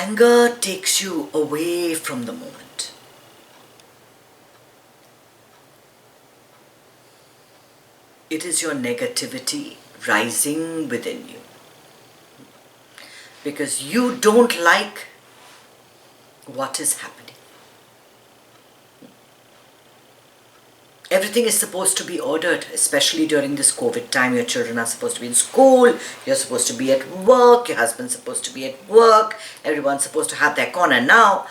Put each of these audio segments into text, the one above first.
Anger takes you away from the moment. It is your negativity rising within you. Because you don't like what is happening. Everything is supposed to be ordered, especially during this COVID time. Your children are supposed to be in school, you're supposed to be at work, your husband's supposed to be at work, everyone's supposed to have their corner. Now,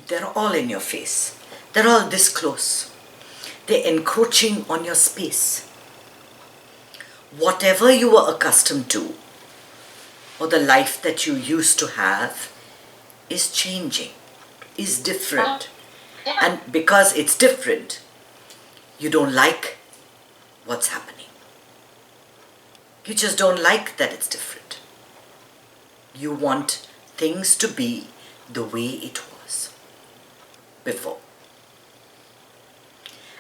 they're all in your face. They're all this close. They're encroaching on your space. Whatever you were accustomed to, or the life that you used to have, is changing, is different. And because it's different, you don't like what's happening. You just don't like that it's different. You want things to be the way it was before.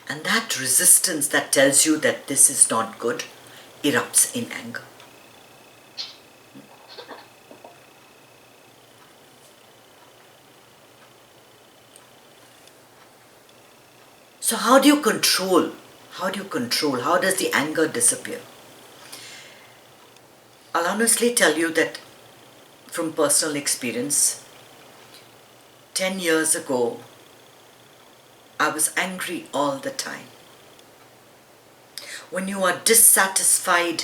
And that resistance that tells you that this is not good erupts in anger. So how do you control? How does the anger disappear? I'll honestly tell you that from personal experience, 10 years ago, I was angry all the time. When you are dissatisfied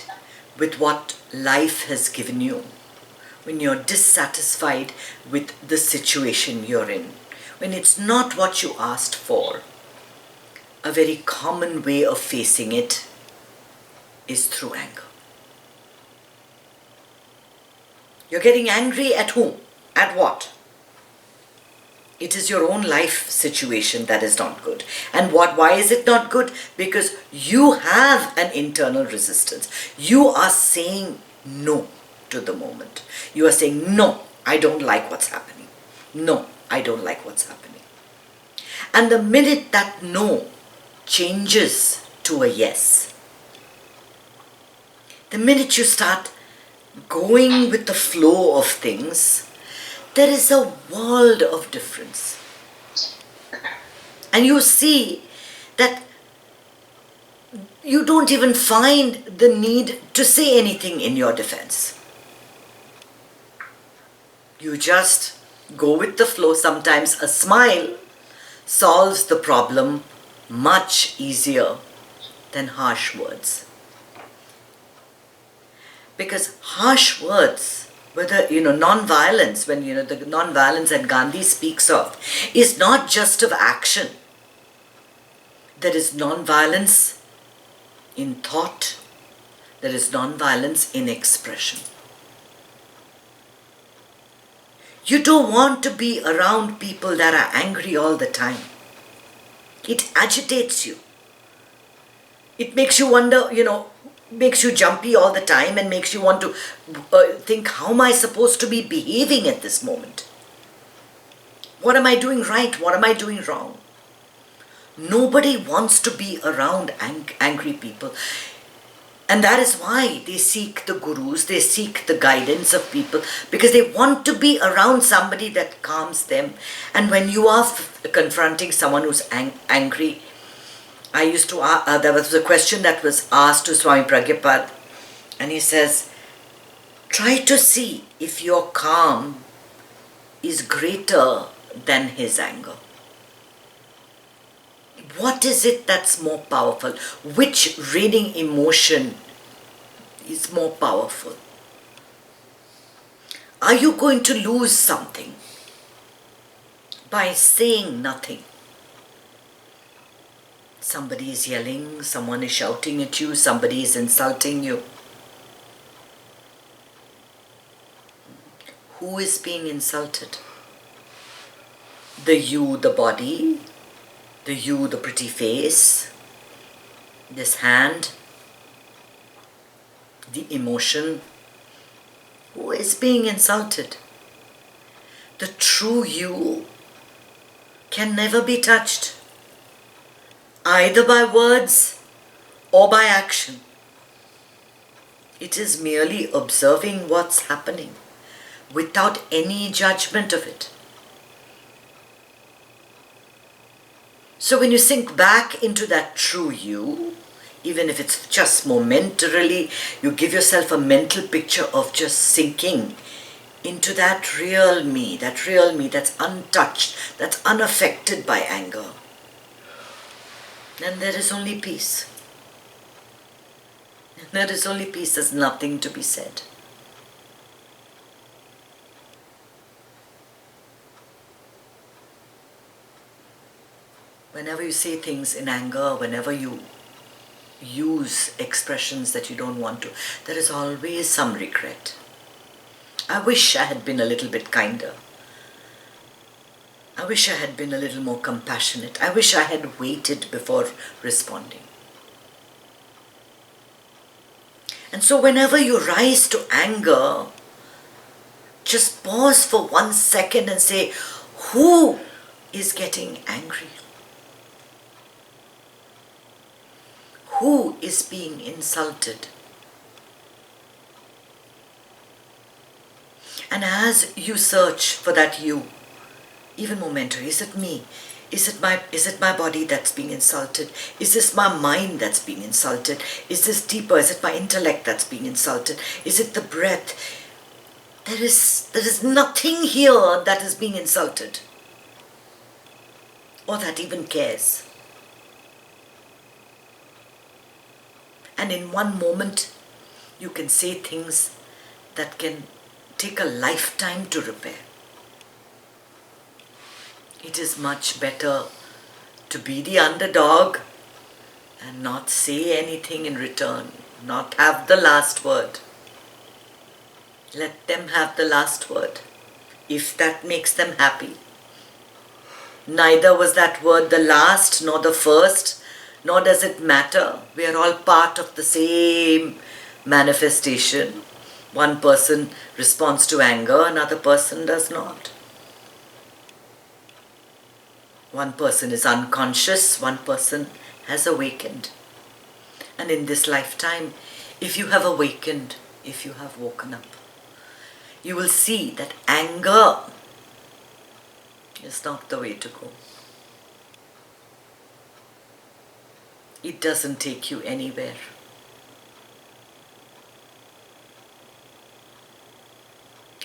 with what life has given you, when you're dissatisfied with the situation you're in, when it's not what you asked for, a very common way of facing it is through anger. You're getting angry at whom? At what? It is your own life situation that is not good. And why is it not good? Because you have an internal resistance. You are saying no to the moment. You are saying, no, I don't like what's happening. No, I don't like what's happening. And the minute that no changes to a yes, the minute you start going with the flow of things, there is a world of difference. And you see that you don't even find the need to say anything in your defense. You just go with the flow. Sometimes a smile solves the problem much easier than harsh words. Because harsh words, whether, non-violence, when, the non-violence that Gandhi speaks of, is not just of action. There is non-violence in thought. There is non-violence in expression. You don't want to be around people that are angry all the time. It agitates you. It makes you wonder, makes you jumpy all the time and makes you want to think, how am I supposed to be behaving at this moment? What am I doing right? What am I doing wrong? Nobody wants to be around angry people. And that is why they seek the gurus, they seek the guidance of people, because they want to be around somebody that calms them. And when you are confronting someone who's angry, I used to, there was a question that was asked to Swami Pragyapad, and he says, try to see if your calm is greater than his anger. What is it that's more powerful? Which reigning emotion is more powerful? Are you going to lose something by saying nothing? Somebody is yelling, someone is shouting at you, somebody is insulting you. Who is being insulted? The you, the body, the you, the pretty face, this hand, the emotion. Who is being insulted? The true you can never be touched, either by words or by action. It is merely observing what's happening. without any judgment of it. So when you sink back into that true you, even if it's just momentarily, you give yourself a mental picture of just sinking into that real me that's untouched, that's unaffected by anger, then there is only peace. There is only peace, there's nothing to be said. Whenever you say things in anger, whenever you use expressions that you don't want to, there is always some regret. I wish I had been a little bit kinder. I wish I had been a little more compassionate. I wish I had waited before responding. And so whenever you rise to anger, just pause for 1 second and say, who is getting angry? Who is being insulted? And as you search for that you, even momentary, is it me? Is it my body that's being insulted? Is this my mind that's being insulted? Is this deeper? Is it my intellect that's being insulted? Is it the breath? There is nothing here that is being insulted or that even cares. And in one moment, you can say things that can take a lifetime to repair. It is much better to be the underdog and not say anything in return, not have the last word. Let them have the last word, if that makes them happy. Neither was that word the last nor the first, nor does it matter. We are all part of the same manifestation. One person responds to anger, another person does not. One person is unconscious, one person has awakened. And in this lifetime, if you have awakened, if you have woken up, you will see that anger is not the way to go. It doesn't take you anywhere.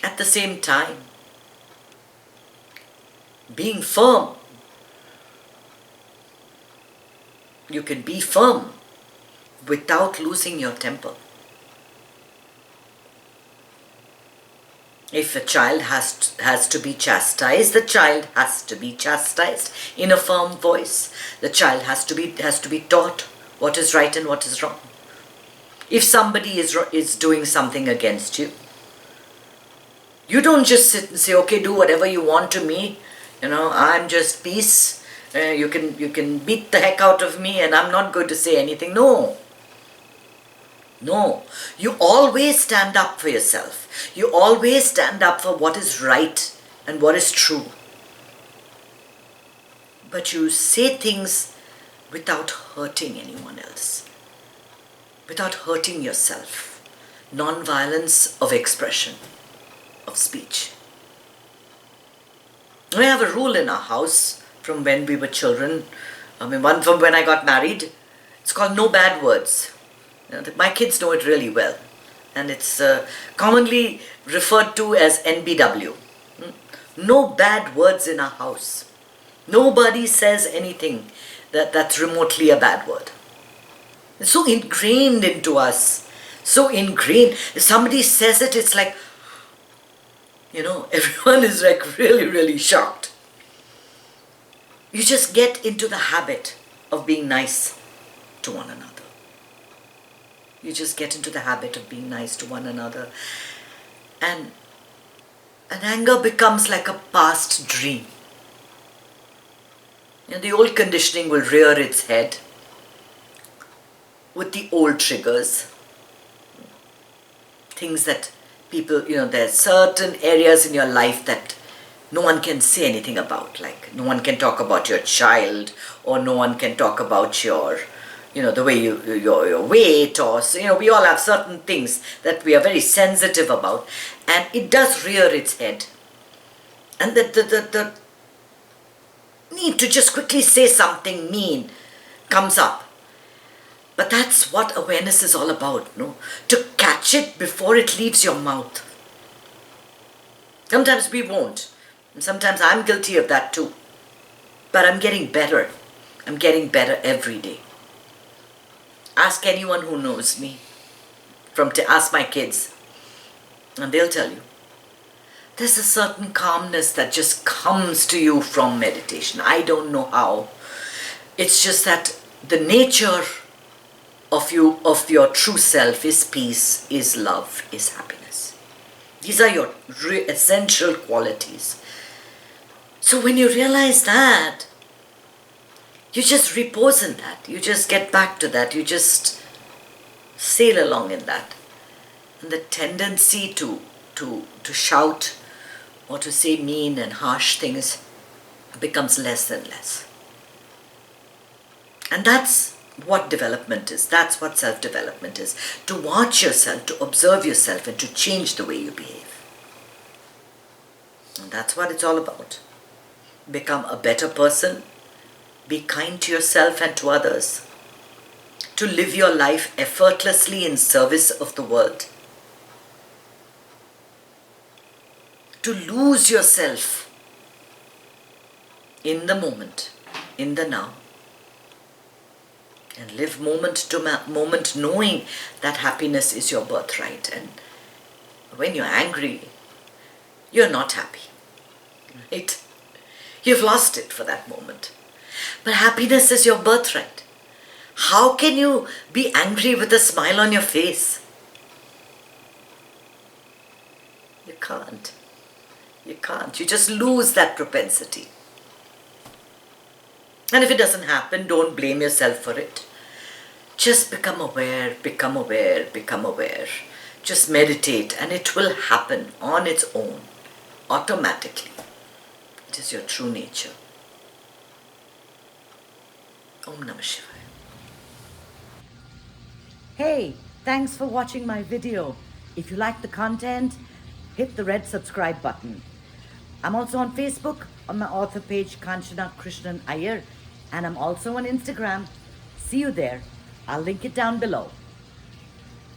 At the same time, being firm, you can be firm without losing your temper. If a child has to be chastised, the child has to be chastised in a firm voice. The child has to be taught what is right and what is wrong. If somebody is doing something against you, you don't just sit and say, okay, do whatever you want to me. I'm just peace. You can beat the heck out of me and I'm not going to say anything. No. You always stand up for yourself. You always stand up for what is right and what is true. But you say things without hurting anyone else, without hurting yourself. Non-violence of expression, of speech. We have a rule in our house from when we were children. One from when I got married. It's called no bad words. My kids know it really well. And it's commonly referred to as NBW. No bad words in our house. Nobody says anything that's remotely a bad word. It's so ingrained into us. So ingrained. If somebody says it, it's like, everyone is like really, really shocked. You just get into the habit of being nice to one another. You just get into the habit of being nice to one another. And anger becomes like a past dream. The old conditioning will rear its head with the old triggers. Things that people, there's certain areas in your life that no one can say anything about. Like no one can talk about your child, or no one can talk about your the way your weight, or we all have certain things that we are very sensitive about, and it does rear its head. And the need to just quickly say something mean comes up. But that's what awareness is all about, no? To catch it before it leaves your mouth. Sometimes we won't. And sometimes I'm guilty of that too. But I'm getting better. I'm getting better every day. Ask anyone who knows me. Ask my kids. And they'll tell you. There's a certain calmness that just comes to you from meditation. I don't know how. It's just that the nature of your true self is peace, is love, is happiness. These are your essential qualities. So when you realize that, you just repose in that. You just get back to that. You just sail along in that. And the tendency to shout or to say mean and harsh things becomes less and less. And that's what development is. That's what self-development is. To watch yourself, to observe yourself, and to change the way you behave. And that's what it's all about. Become a better person. Be kind to yourself and to others. To live your life effortlessly in service of the world. To lose yourself in the moment, in the now. And live moment to moment knowing that happiness is your birthright. And when you're angry, you're not happy. Right? You've lost it for that moment. But happiness is your birthright. How can you be angry with a smile on your face? You can't. You can't. You just lose that propensity. And if it doesn't happen, don't blame yourself for it. Just become aware, become aware, become aware. Just meditate and it will happen on its own, automatically. It is your true nature. Om Namah Shivaya. Hey, thanks for watching my video. If you like the content, hit the red subscribe button. I'm also on Facebook on my author page, Kanchana Krishnan Iyer, and I'm also on Instagram. See you there. I'll link it down below.